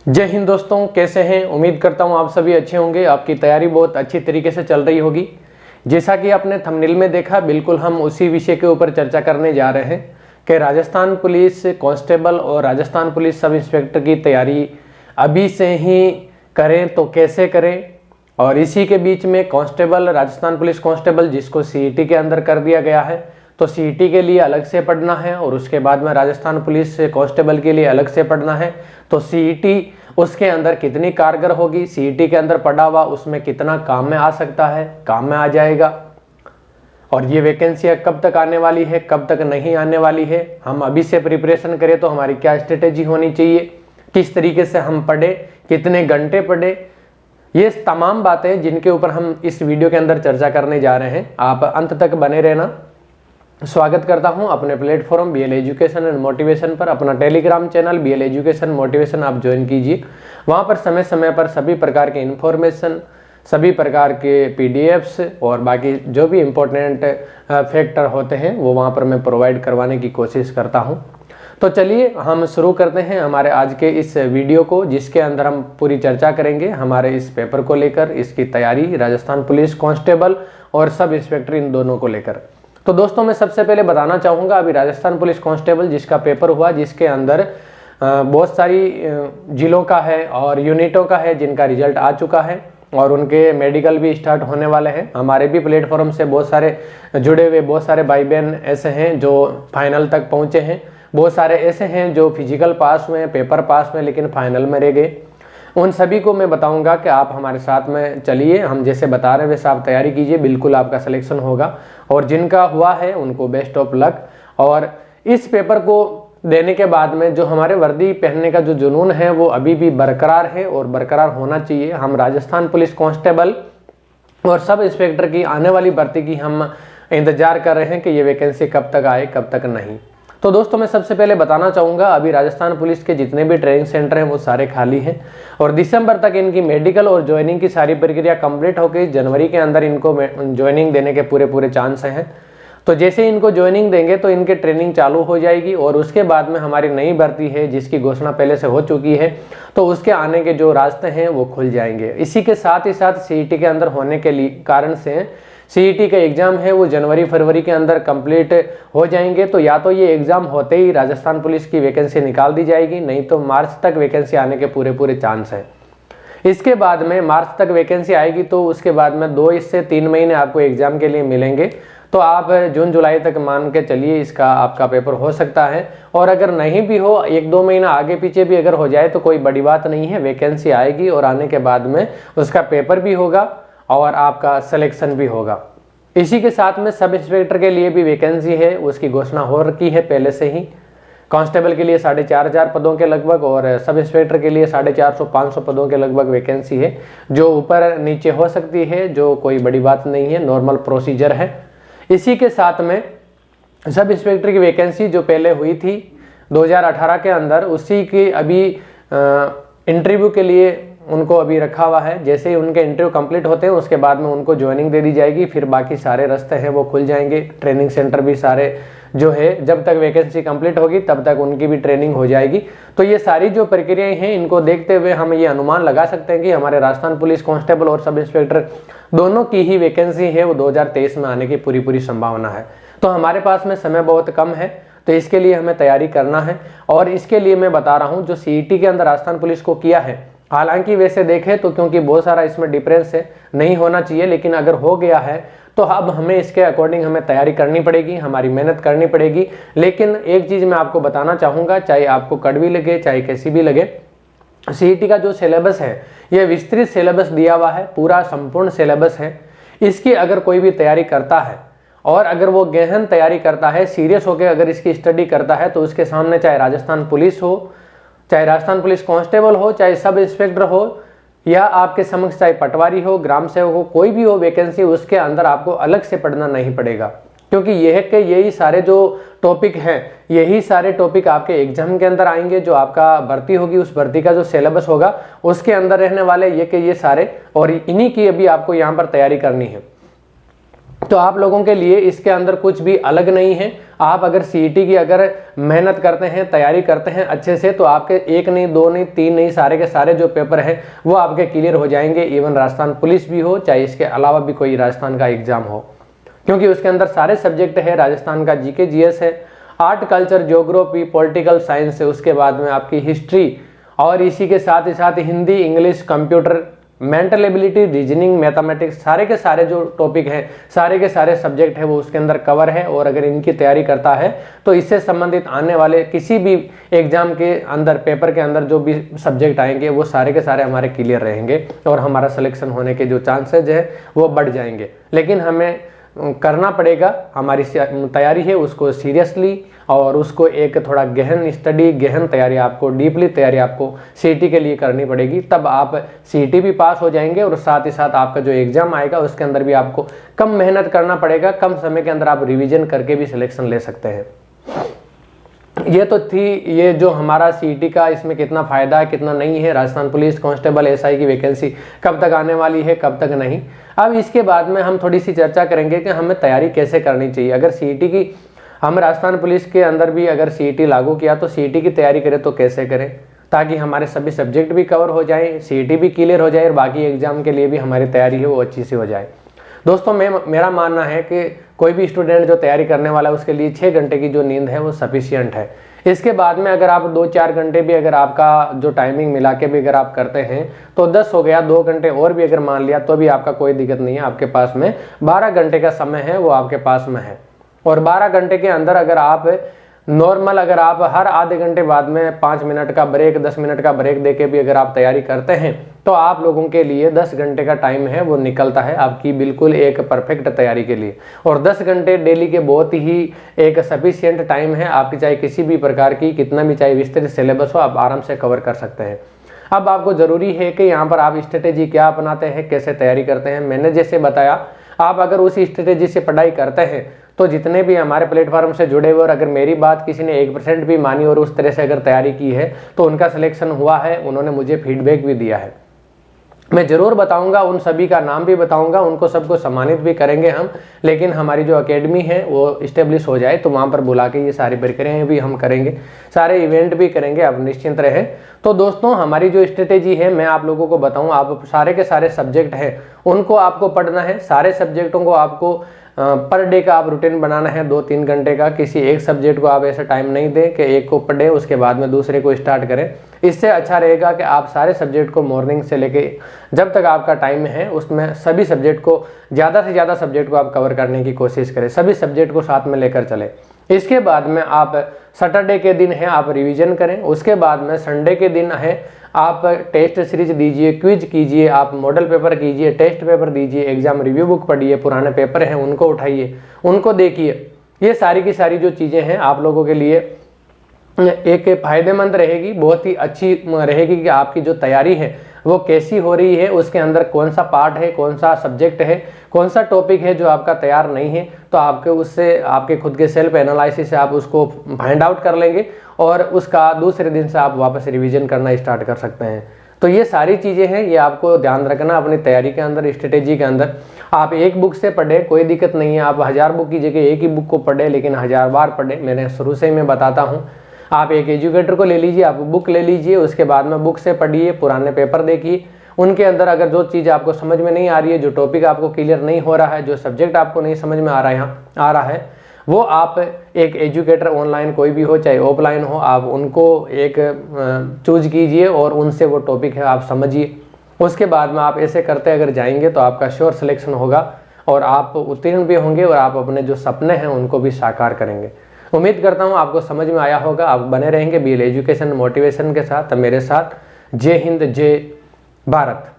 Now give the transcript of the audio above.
जय हिंद दोस्तों, कैसे हैं। उम्मीद करता हूं आप सभी अच्छे होंगे। आपकी तैयारी बहुत अच्छी तरीके से चल रही होगी। जैसा कि आपने थंबनेल में देखा, बिल्कुल हम उसी विषय के ऊपर चर्चा करने जा रहे हैं कि राजस्थान पुलिस कांस्टेबल और राजस्थान पुलिस सब इंस्पेक्टर की तैयारी अभी से ही करें तो कैसे करें। और इसी के बीच में कांस्टेबल, राजस्थान पुलिस कांस्टेबल जिसको सीईटी के अंदर कर दिया गया है, तो सीईटी के लिए अलग से पढ़ना है और उसके बाद में राजस्थान पुलिस कांस्टेबल के लिए अलग से पढ़ना है। तो सीईटी उसके अंदर कितनी कारगर होगी, सीईटी के अंदर पढ़ा हुआ उसमें कितना काम में आ सकता है, काम में आ जाएगा। और ये वैकेंसियाँ कब तक आने वाली है, कब तक नहीं आने वाली है, हम अभी से प्रिपरेशन करें तो हमारी क्या स्ट्रेटेजी होनी चाहिए, किस तरीके से हम पढ़े, कितने घंटे पढ़े, ये तमाम बातें जिनके ऊपर हम इस वीडियो के अंदर चर्चा करने जा रहे हैं। आप अंत तक बने रहना। स्वागत करता हूं अपने platform BL Education and Motivation पर। अपना Telegram channel BL Education Motivation आप ज्वाइन कीजिए। वहां पर समय समय पर सभी प्रकार के इन्फॉर्मेशन, सभी प्रकार के पीडीएफ्स और बाकी जो भी इम्पोर्टेंट फैक्टर होते हैं वो वहां पर मैं प्रोवाइड करवाने की कोशिश करता हूं। तो चलिए हम शुरू करते हैं हमारे आज के इस वीडियो को, जिसके अंदर हम पूरी चर्चा करेंगे हमारे इस पेपर को लेकर, इसकी तैयारी राजस्थान पुलिस कांस्टेबल और सब इंस्पेक्टर इन दोनों को लेकर। तो दोस्तों मैं सबसे पहले बताना चाहूँगा, अभी राजस्थान पुलिस कांस्टेबल जिसका पेपर हुआ, जिसके अंदर बहुत सारी जिलों का है और यूनिटों का है जिनका रिजल्ट आ चुका है और उनके मेडिकल भी स्टार्ट होने वाले हैं। हमारे भी प्लेटफॉर्म से बहुत सारे जुड़े हुए बहुत सारे भाई बहन ऐसे हैं जो फाइनल तक पहुँचे हैं, बहुत सारे ऐसे हैं जो फिजिकल पास में, पेपर पास में, लेकिन फाइनल में रह गए। उन सभी को मैं बताऊंगा कि आप हमारे साथ में चलिए, हम जैसे बता रहे हैं वैसे आप तैयारी कीजिए, बिल्कुल आपका सिलेक्शन होगा। और जिनका हुआ है उनको बेस्ट ऑफ लक। और इस पेपर को देने के बाद में जो हमारे वर्दी पहनने का जो जुनून है वो अभी भी बरकरार है और बरकरार होना चाहिए। हम राजस्थान पुलिस कांस्टेबल और सब इंस्पेक्टर की आने वाली भर्ती की हम इंतजार कर रहे हैं कि ये वैकेंसी कब तक आए, कब तक नहीं। तो दोस्तों मैं सबसे पहले बताना चाहूँगा, अभी राजस्थान पुलिस के जितने भी ट्रेनिंग सेंटर हैं वो सारे खाली हैं और दिसंबर तक इनकी मेडिकल और ज्वाइनिंग की सारी प्रक्रिया कंप्लीट हो गई। जनवरी के अंदर इनको ज्वाइनिंग देने के पूरे चांस हैं। तो जैसे इनको ज्वाइनिंग देंगे तो इनकी ट्रेनिंग चालू हो जाएगी और उसके बाद में हमारी नई भर्ती है जिसकी घोषणा पहले से हो चुकी है, तो उसके आने के जो रास्ते हैं वो खुल जाएंगे। इसी के साथ ही साथ सीईटी के अंदर होने के लिए कारण से सीईटी का एग्जाम है वो जनवरी फरवरी के अंदर कंप्लीट हो जाएंगे। तो या तो ये एग्जाम होते ही राजस्थान पुलिस की वैकेंसी निकाल दी जाएगी, नहीं तो मार्च तक वैकेंसी आने के पूरे चांस हैं। इसके बाद में मार्च तक वैकेंसी आएगी तो उसके बाद में 2 से 3 महीने आपको एग्जाम के लिए मिलेंगे। तो आप जून जुलाई तक मान के चलिए इसका आपका पेपर हो सकता है। और अगर नहीं भी हो, 1-2 महीना आगे पीछे भी अगर हो जाए तो कोई बड़ी बात नहीं है, वैकेंसी आएगी और आने के बाद में उसका पेपर भी होगा और आपका सिलेक्शन भी होगा। इसी के साथ में सब इंस्पेक्टर के लिए भी वैकेंसी है, उसकी घोषणा हो रखी है पहले से ही। कांस्टेबल के लिए 4,500 पदों के लगभग और सब इंस्पेक्टर के लिए 450-500 पदों के लगभग वैकेंसी है, जो ऊपर नीचे हो सकती है, जो कोई बड़ी बात नहीं है, नॉर्मल प्रोसीजर है। इसी के साथ में सब इंस्पेक्टर की वैकेंसी जो पहले हुई थी 2018 के अंदर, उसी की अभी इंटरव्यू के लिए उनको अभी रखा हुआ है। जैसे ही उनके इंटरव्यू कंप्लीट होते हैं उसके बाद में उनको ज्वाइनिंग दे दी जाएगी, फिर बाकी सारे रास्ते हैं वो खुल जाएंगे। ट्रेनिंग सेंटर भी सारे जो है, जब तक वैकेंसी कंप्लीट होगी तब तक उनकी भी ट्रेनिंग हो जाएगी। तो ये सारी जो प्रक्रियाएं हैं इनको देखते हुए हम ये अनुमान लगा सकते हैं कि हमारे राजस्थान पुलिस कांस्टेबल और सब इंस्पेक्टर दोनों की ही वैकेंसी है वो 2023 में आने की पूरी संभावना है। तो हमारे पास में समय बहुत कम है, तो इसके लिए हमें तैयारी करना है। और इसके लिए मैं बता रहा हूँ, जो सीईटी के अंदर राजस्थान पुलिस को किया है, हालांकि वैसे देखें तो क्योंकि बहुत सारा इसमें डिफरेंस है, नहीं होना चाहिए, लेकिन अगर हो गया है तो अब हमें इसके अकॉर्डिंग हमें तैयारी करनी पड़ेगी, हमारी मेहनत करनी पड़ेगी। लेकिन एक चीज़ मैं आपको बताना चाहूँगा, चाहे आपको कड़वी लगे चाहे कैसी भी लगे, सीईटी का जो सिलेबस है ये विस्तृत सिलेबस दिया हुआ है, पूरा संपूर्ण सिलेबस है। इसकी अगर कोई भी तैयारी करता है और अगर वो गहन तैयारी करता है, सीरियस होकर अगर इसकी स्टडी करता है, तो उसके सामने चाहे राजस्थान पुलिस हो, चाहे राजस्थान पुलिस कांस्टेबल हो, चाहे सब इंस्पेक्टर हो, या आपके समक्ष चाहे पटवारी हो, ग्राम सेवक हो, कोई भी हो वैकेंसी, उसके अंदर आपको अलग से पढ़ना नहीं पड़ेगा। क्योंकि यही सारे जो टॉपिक हैं, यही सारे टॉपिक आपके एग्जाम के अंदर आएंगे। जो आपका भर्ती होगी उस भर्ती का जो सिलेबस होगा उसके अंदर रहने वाले ये सारे, और इन्हीं की अभी आपको यहाँ पर तैयारी करनी है। तो आप लोगों के लिए इसके अंदर कुछ भी अलग नहीं है। आप अगर सीईटी की अगर मेहनत करते हैं, तैयारी करते हैं अच्छे से, तो आपके 1 नहीं, 2 नहीं, 3 नहीं, सारे के सारे जो पेपर है वो आपके क्लियर हो जाएंगे। इवन राजस्थान पुलिस भी हो, चाहे इसके अलावा भी कोई राजस्थान का एग्जाम हो, क्योंकि उसके अंदर सारे सब्जेक्ट है। राजस्थान का जीके जीएस है, art culture, geography, political science है, उसके बाद में आपकी हिस्ट्री, और इसी के साथ ही साथ Hindi, English, computer, mental ability, reasoning, mathematics, सारे के सारे जो टॉपिक हैं, सारे के सारे सब्जेक्ट है वो उसके अंदर कवर है। और अगर इनकी तैयारी करता है तो इससे संबंधित आने वाले किसी भी एग्जाम के अंदर, पेपर के अंदर जो भी सब्जेक्ट आएंगे वो सारे के सारे हमारे क्लियर रहेंगे और हमारा सिलेक्शन होने के जो चांसेज है वो बढ़ जाएंगे। लेकिन हमें करना पड़ेगा, हमारी तैयारी है उसको सीरियसली, और उसको एक थोड़ा गहन स्टडी, गहन तैयारी, आपको डीपली तैयारी आपको सीईटी के लिए करनी पड़ेगी। तब आप सीईटी भी पास हो जाएंगे और साथ ही साथ आपका जो एग्जाम आएगा उसके अंदर भी आपको कम मेहनत करना पड़ेगा, कम समय के अंदर आप रिवीजन करके भी सिलेक्शन ले सकते हैं। ये तो थी ये जो हमारा सीईटी का, इसमें कितना फायदा है कितना नहीं है, राजस्थान पुलिस कांस्टेबल एसआई की वैकेंसी कब तक आने वाली है कब तक नहीं। अब इसके बाद में हम थोड़ी सी चर्चा करेंगे कि हमें तैयारी कैसे करनी चाहिए। अगर सीईटी की, हम राजस्थान पुलिस के अंदर भी अगर सीईटी लागू किया तो सीईटी की तैयारी करें तो कैसे करें, ताकि हमारे सभी सब्जेक्ट भी कवर हो जाए, सीईटी भी क्लियर हो जाए और बाकी एग्जाम के लिए भी हमारी तैयारी है वो अच्छी सी हो जाए। दोस्तों मेरा मानना है कि कोई भी स्टूडेंट जो तैयारी करने वाला है उसके लिए 6 घंटे की जो नींद है वो सफिशियंट है। इसके बाद में अगर आप 2-4 घंटे भी अगर आपका जो टाइमिंग मिला के भी अगर आप करते हैं तो 10 हो गया, 2 घंटे और भी अगर मान लिया तो भी आपका कोई दिक्कत नहीं है। आपके पास में 12 घंटे का समय है वो आपके पास में है। और 12 घंटे के अंदर अगर आप नॉर्मल, अगर आप हर आधे घंटे बाद में 5 मिनट का ब्रेक, 10 मिनट का ब्रेक देके भी अगर आप तैयारी करते हैं तो आप लोगों के लिए 10 घंटे का टाइम है वो निकलता है आपकी बिल्कुल एक परफेक्ट तैयारी के लिए। और 10 घंटे डेली के बहुत ही एक सफिशियंट टाइम है आपकी, चाहे किसी भी प्रकार की कितना भी चाहे विस्तृत सिलेबस हो आप आराम से कवर कर सकते हैं। अब आपको ज़रूरी है कि यहाँ पर आप स्ट्रेटेजी क्या अपनाते हैं, कैसे तैयारी करते हैं। मैंने जैसे बताया, आप अगर उसी स्ट्रेटेजी से पढ़ाई करते हैं तो जितने भी हमारे प्लेटफॉर्म से जुड़े हुए और अगर मेरी बात किसी ने 1% भी मानी और उस तरह से अगर तैयारी की है तो उनका सिलेक्शन हुआ है, उन्होंने मुझे फीडबैक भी दिया है। मैं जरूर बताऊंगा, उन सभी का नाम भी बताऊंगा, उनको सबको सम्मानित भी करेंगे हम। लेकिन हमारी जो एकेडमी है वो इस्टेब्लिश हो जाए तो वहाँ पर बुला के ये सारी प्रक्रियाएं भी हम करेंगे, सारे इवेंट भी करेंगे, आप निश्चिंत रहें। तो दोस्तों हमारी जो स्ट्रेटेजी है मैं आप लोगों को बताऊँ, आप सारे के सारे सब्जेक्ट हैं उनको आपको पढ़ना है, सारे सब्जेक्टों को आपको पर डे का आप रूटीन बनाना है 2-3 घंटे का। किसी एक सब्जेक्ट को आप ऐसा टाइम नहीं दें कि एक को पढ़ें उसके बाद में दूसरे को स्टार्ट करें। इससे अच्छा रहेगा कि आप सारे सब्जेक्ट को मॉर्निंग से लेके जब तक आपका टाइम है उसमें सभी सब्जेक्ट को, ज़्यादा से ज़्यादा सब्जेक्ट को आप कवर करने की कोशिश करें, सभी सब्जेक्ट को साथ में लेकर चलें। इसके बाद में आप सैटरडे के दिन है आप रिवीजन करें, उसके बाद में संडे के दिन है आप टेस्ट सीरीज दीजिए, क्विज कीजिए, आप मॉडल पेपर कीजिए, टेस्ट पेपर दीजिए, एग्जाम रिव्यू बुक पढ़िए, पुराने पेपर हैं उनको उठाइए, उनको देखिए। ये सारी की सारी जो चीज़ें हैं आप लोगों के लिए एक फायदेमंद रहेगी, बहुत ही अच्छी रहेगी कि आपकी जो तैयारी है वो कैसी हो रही है, उसके अंदर कौन सा पार्ट है, कौन सा सब्जेक्ट है, कौन सा टॉपिक है जो आपका तैयार नहीं है। तो आपके उससे आपके खुद के सेल्फ एनालिसिस से आप उसको फाइंड आउट कर लेंगे और उसका दूसरे दिन से आप वापस रिवीजन करना स्टार्ट कर सकते हैं। तो ये सारी चीज़ें हैं, ये आपको ध्यान रखना अपनी तैयारी के अंदर, स्ट्रेटेजी के अंदर। आप एक बुक से पढ़े कोई दिक्कत नहीं है, आप 1000 बुक की जगह एक ही बुक को पढ़े लेकिन 1000 बार पढ़े। मैंने शुरू से ही मैं बताता हूँ, आप एक एजुकेटर को ले लीजिए, आप बुक ले लीजिए, उसके बाद में बुक से पढ़िए, पुराने पेपर देखिए, उनके अंदर अगर जो चीज़ आपको समझ में नहीं आ रही है, जो टॉपिक आपको क्लियर नहीं हो रहा है, जो सब्जेक्ट आपको नहीं समझ में आ रहा है वो आप एक एजुकेटर ऑनलाइन कोई भी हो चाहे ऑफलाइन हो, आप उनको एक चूज कीजिए और उनसे वो टॉपिक है आप समझिए। उसके बाद में आप ऐसे करते अगर जाएंगे तो आपका श्योर सिलेक्शन होगा और आप उत्तीर्ण भी होंगे और आप अपने जो सपने हैं उनको भी साकार करेंगे। उम्मीद करता हूँ आपको समझ में आया होगा। आप बने रहेंगे BL एजुकेशन मोटिवेशन के साथ, मेरे साथ। जय हिंद, जय भारत।